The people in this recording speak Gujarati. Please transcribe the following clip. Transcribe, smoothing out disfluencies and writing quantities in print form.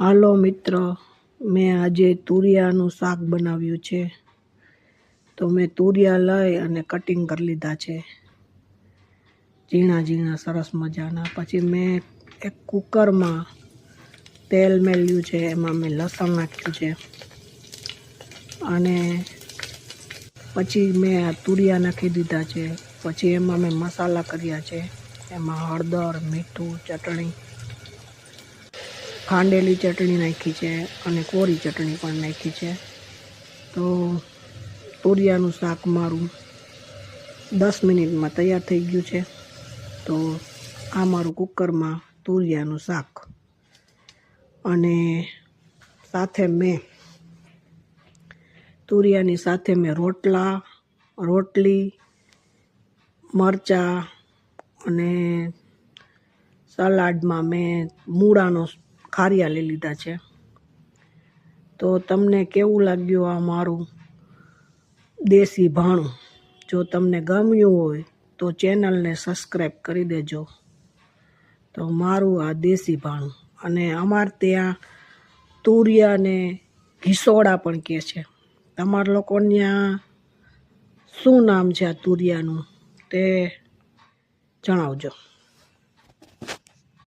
હાલો મિત્ર, મેં આજે તુરિયાનું શાક બનાવ્યું છે. તો મેં તુરિયા લઈ અને કટિંગ કરી લીધા છે, ઝીણા ઝીણા સરસ મજાના. પછી મેં એક કુકરમાં તેલ મેલ્યું છે, એમાં મેં લસણ નાખ્યું છે અને પછી મેં આ તુરિયા નાખી દીધા છે. પછી એમાં મેં મસાલા કર્યા છે, એમાં હળદર, મીઠું, ચટણી, ખાંડેલી ચટણી નાખી છે અને કોરી ચટણી પણ નાખી છે. તો તુરિયાનું શાક મારું 10 મિનિટમાં તૈયાર થઈ ગયું છે. તો આ મારું કુકરમાં તુરિયાનું શાક, અને સાથે મેં તુરિયાની સાથે મેં રોટલી, મરચાં અને સલાડમાં મેં મૂળાનો ખારિયા લઈ લીધા છે. તો તમને કેવું લાગ્યું આ મારું દેશી ભાણું? જો તમને ગમ્યું હોય તો ચેનલને સબસ્ક્રાઈબ કરી દેજો. તો મારું આ દેશી ભાણું, અને અમારે ત્યાં તુરિયાને ઘીસોડા પણ કહે છે. તમારા લોકો ત્યાં શું નામ છે આ તુરિયાનું તે જણાવજો.